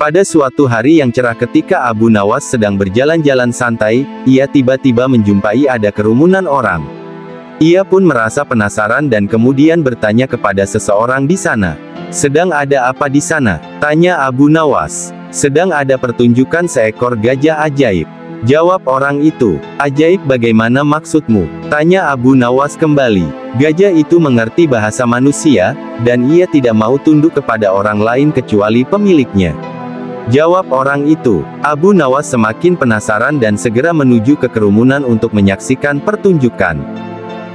Pada suatu hari yang cerah ketika Abu Nawas sedang berjalan-jalan santai, ia tiba-tiba menjumpai ada kerumunan orang. Ia pun merasa penasaran dan kemudian bertanya kepada seseorang di sana. "Sedang ada apa di sana?" tanya Abu Nawas. "Sedang ada pertunjukan seekor gajah ajaib," jawab orang itu. "Ajaib bagaimana maksudmu?" tanya Abu Nawas kembali. Gajah itu mengerti bahasa manusia, dan ia tidak mau tunduk kepada orang lain kecuali pemiliknya, jawab orang itu. Abu Nawas semakin penasaran dan segera menuju ke kerumunan untuk menyaksikan pertunjukan.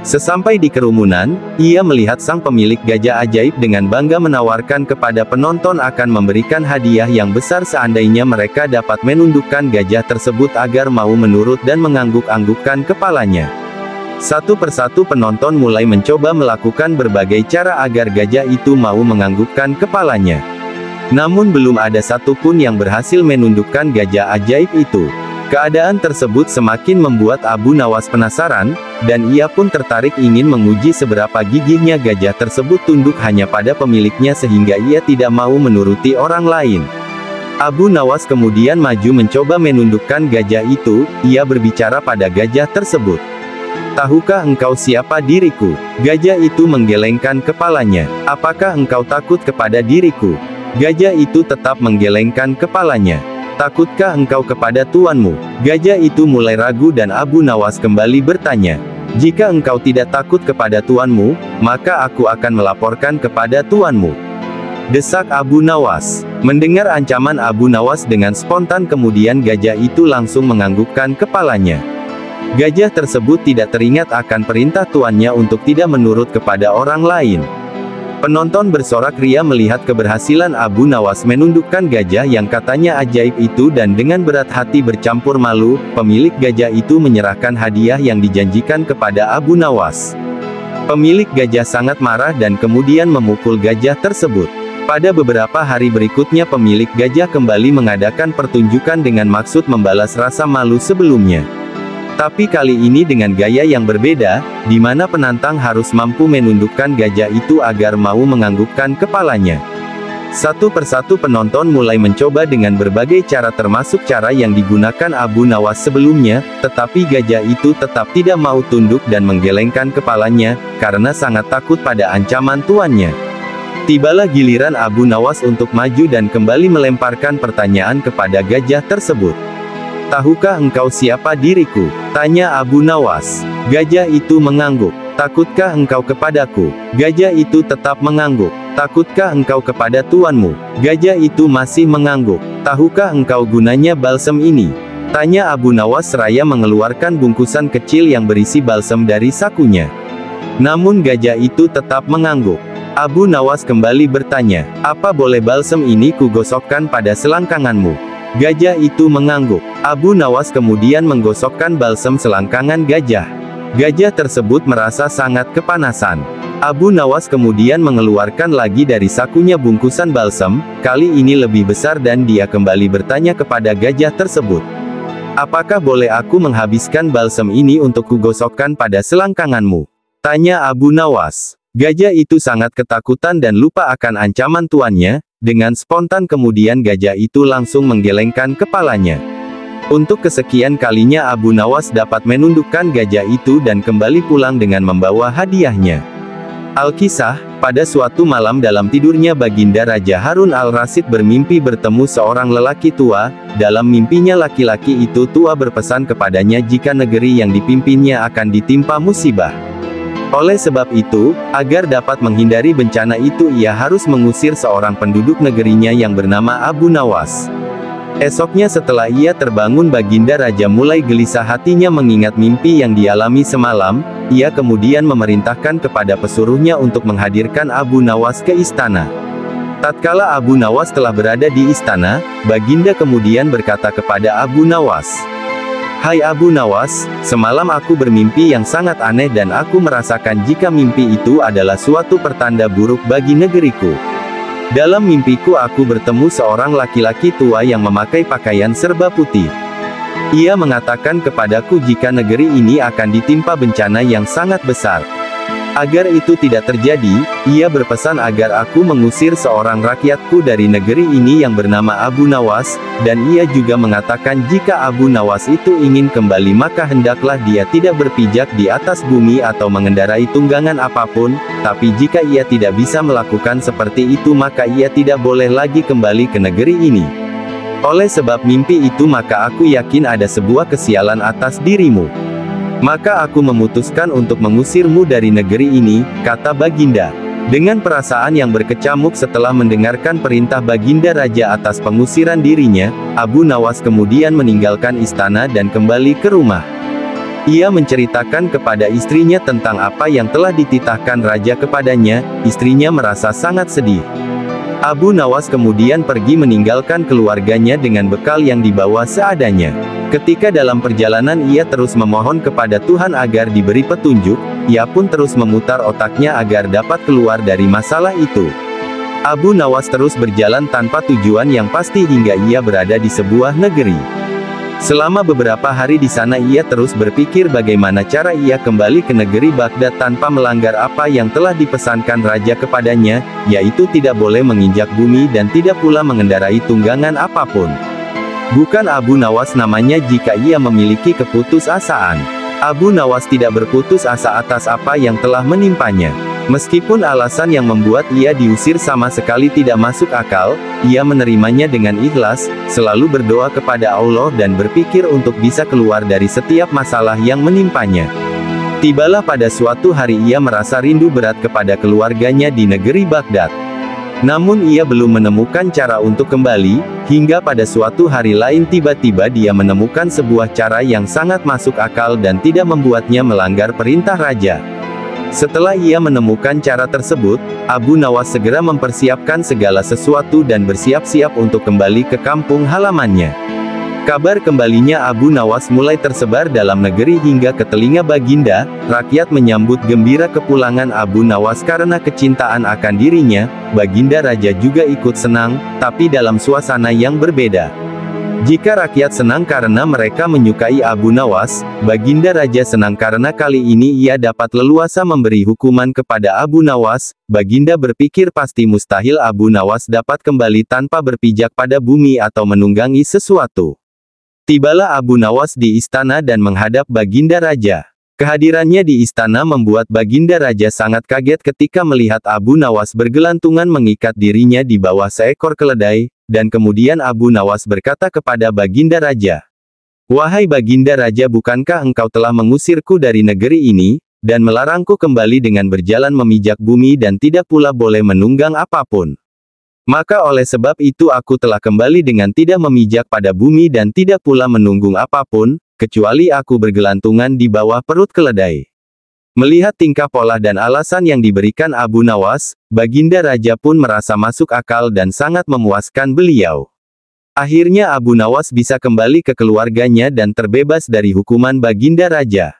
Sesampai di kerumunan, ia melihat sang pemilik gajah ajaib dengan bangga menawarkan kepada penonton akan memberikan hadiah yang besar seandainya mereka dapat menundukkan gajah tersebut agar mau menurut dan mengangguk-anggukkan kepalanya. Satu persatu penonton mulai mencoba melakukan berbagai cara agar gajah itu mau menganggukkan kepalanya. Namun belum ada satupun yang berhasil menundukkan gajah ajaib itu. Keadaan tersebut semakin membuat Abu Nawas penasaran, dan ia pun tertarik ingin menguji seberapa gigihnya gajah tersebut tunduk hanya pada pemiliknya sehingga ia tidak mau menuruti orang lain. Abu Nawas kemudian maju mencoba menundukkan gajah itu. Ia berbicara pada gajah tersebut. "Tahukah engkau siapa diriku?" Gajah itu menggelengkan kepalanya. "Apakah engkau takut kepada diriku?" Gajah itu tetap menggelengkan kepalanya. "Takutkah engkau kepada tuanmu?" Gajah itu mulai ragu dan Abu Nawas kembali bertanya. "Jika engkau tidak takut kepada tuanmu, maka aku akan melaporkan kepada tuanmu," desak Abu Nawas. Mendengar ancaman Abu Nawas dengan spontan kemudian gajah itu langsung menganggukkan kepalanya. Gajah tersebut tidak teringat akan perintah tuannya untuk tidak menurut kepada orang lain. Penonton bersorak ria melihat keberhasilan Abu Nawas menundukkan gajah yang katanya ajaib itu dan dengan berat hati bercampur malu, pemilik gajah itu menyerahkan hadiah yang dijanjikan kepada Abu Nawas. Pemilik gajah sangat marah dan kemudian memukul gajah tersebut. Pada beberapa hari berikutnya pemilik gajah kembali mengadakan pertunjukan dengan maksud membalas rasa malu sebelumnya. Tapi kali ini dengan gaya yang berbeda, di mana penantang harus mampu menundukkan gajah itu agar mau menganggukkan kepalanya. Satu persatu penonton mulai mencoba dengan berbagai cara termasuk cara yang digunakan Abu Nawas sebelumnya, tetapi gajah itu tetap tidak mau tunduk dan menggelengkan kepalanya, karena sangat takut pada ancaman tuannya. Tibalah giliran Abu Nawas untuk maju dan kembali melemparkan pertanyaan kepada gajah tersebut. "Tahukah engkau siapa diriku?" tanya Abu Nawas. Gajah itu mengangguk. "Takutkah engkau kepadaku?" Gajah itu tetap mengangguk. "Takutkah engkau kepada tuanmu?" Gajah itu masih mengangguk. "Tahukah engkau gunanya balsam ini?" tanya Abu Nawas seraya mengeluarkan bungkusan kecil yang berisi balsam dari sakunya. Namun gajah itu tetap mengangguk. Abu Nawas kembali bertanya, "Apa boleh balsam ini kugosokkan pada selangkanganmu?" Gajah itu mengangguk. Abu Nawas kemudian menggosokkan balsam selangkangan gajah. Gajah tersebut merasa sangat kepanasan. Abu Nawas kemudian mengeluarkan lagi dari sakunya bungkusan balsam, kali ini lebih besar dan dia kembali bertanya kepada gajah tersebut. "Apakah boleh aku menghabiskan balsam ini untuk kugosokkan pada selangkanganmu?" tanya Abu Nawas. Gajah itu sangat ketakutan dan lupa akan ancaman tuannya. Dengan spontan kemudian gajah itu langsung menggelengkan kepalanya. Untuk kesekian kalinya Abu Nawas dapat menundukkan gajah itu dan kembali pulang dengan membawa hadiahnya. Alkisah, pada suatu malam dalam tidurnya Baginda Raja Harun al-Rasyid bermimpi bertemu seorang lelaki tua. Dalam mimpinya laki-laki itu tua berpesan kepadanya jika negeri yang dipimpinnya akan ditimpa musibah. Oleh sebab itu, agar dapat menghindari bencana itu ia harus mengusir seorang penduduk negerinya yang bernama Abu Nawas. Esoknya setelah ia terbangun Baginda Raja mulai gelisah hatinya mengingat mimpi yang dialami semalam. Ia kemudian memerintahkan kepada pesuruhnya untuk menghadirkan Abu Nawas ke istana. Tatkala Abu Nawas telah berada di istana, Baginda kemudian berkata kepada Abu Nawas, "Hai Abu Nawas, semalam aku bermimpi yang sangat aneh dan aku merasakan jika mimpi itu adalah suatu pertanda buruk bagi negeriku. Dalam mimpiku aku bertemu seorang laki-laki tua yang memakai pakaian serba putih. Ia mengatakan kepadaku jika negeri ini akan ditimpa bencana yang sangat besar. Agar itu tidak terjadi, ia berpesan agar aku mengusir seorang rakyatku dari negeri ini yang bernama Abu Nawas, dan ia juga mengatakan jika Abu Nawas itu ingin kembali maka hendaklah dia tidak berpijak di atas bumi atau mengendarai tunggangan apapun, tapi jika ia tidak bisa melakukan seperti itu maka ia tidak boleh lagi kembali ke negeri ini. Oleh sebab mimpi itu maka aku yakin ada sebuah kesialan atas dirimu. Maka aku memutuskan untuk mengusirmu dari negeri ini, kata Baginda. Dengan perasaan yang berkecamuk setelah mendengarkan perintah Baginda Raja atas pengusiran dirinya, Abu Nawas kemudian meninggalkan istana dan kembali ke rumah. Ia menceritakan kepada istrinya tentang apa yang telah dititahkan Raja kepadanya. Istrinya merasa sangat sedih. Abu Nawas kemudian pergi meninggalkan keluarganya dengan bekal yang dibawa seadanya. Ketika dalam perjalanan ia terus memohon kepada Tuhan agar diberi petunjuk, ia pun terus memutar otaknya agar dapat keluar dari masalah itu. Abu Nawas terus berjalan tanpa tujuan yang pasti hingga ia berada di sebuah negeri. Selama beberapa hari di sana ia terus berpikir bagaimana cara ia kembali ke negeri Baghdad tanpa melanggar apa yang telah dipesankan Raja kepadanya, yaitu tidak boleh menginjak bumi dan tidak pula mengendarai tunggangan apapun. Bukan Abu Nawas namanya jika ia memiliki keputusasaan. Abu Nawas tidak berputus asa atas apa yang telah menimpanya. Meskipun alasan yang membuat ia diusir sama sekali tidak masuk akal, ia menerimanya dengan ikhlas, selalu berdoa kepada Allah dan berpikir untuk bisa keluar dari setiap masalah yang menimpanya. Tibalah pada suatu hari ia merasa rindu berat kepada keluarganya di negeri Baghdad. Namun ia belum menemukan cara untuk kembali, hingga pada suatu hari lain tiba-tiba dia menemukan sebuah cara yang sangat masuk akal dan tidak membuatnya melanggar perintah Raja. Setelah ia menemukan cara tersebut, Abu Nawas segera mempersiapkan segala sesuatu dan bersiap-siap untuk kembali ke kampung halamannya. Kabar kembalinya Abu Nawas mulai tersebar dalam negeri hingga ke telinga Baginda. Rakyat menyambut gembira kepulangan Abu Nawas karena kecintaan akan dirinya. Baginda Raja juga ikut senang, tapi dalam suasana yang berbeda. Jika rakyat senang karena mereka menyukai Abu Nawas, Baginda Raja senang karena kali ini ia dapat leluasa memberi hukuman kepada Abu Nawas. Baginda berpikir pasti mustahil Abu Nawas dapat kembali tanpa berpijak pada bumi atau menunggangi sesuatu. Tibalah Abu Nawas di istana dan menghadap Baginda Raja. Kehadirannya di istana membuat Baginda Raja sangat kaget ketika melihat Abu Nawas bergelantungan mengikat dirinya di bawah seekor keledai, dan kemudian Abu Nawas berkata kepada Baginda Raja, "Wahai Baginda Raja, bukankah engkau telah mengusirku dari negeri ini, dan melarangku kembali dengan berjalan memijak bumi dan tidak pula boleh menunggang apapun? Maka oleh sebab itu aku telah kembali dengan tidak memijak pada bumi dan tidak pula menunggung apapun, kecuali aku bergelantungan di bawah perut keledai." Melihat tingkah pola dan alasan yang diberikan Abu Nawas, Baginda Raja pun merasa masuk akal dan sangat memuaskan beliau. Akhirnya Abu Nawas bisa kembali ke keluarganya dan terbebas dari hukuman Baginda Raja.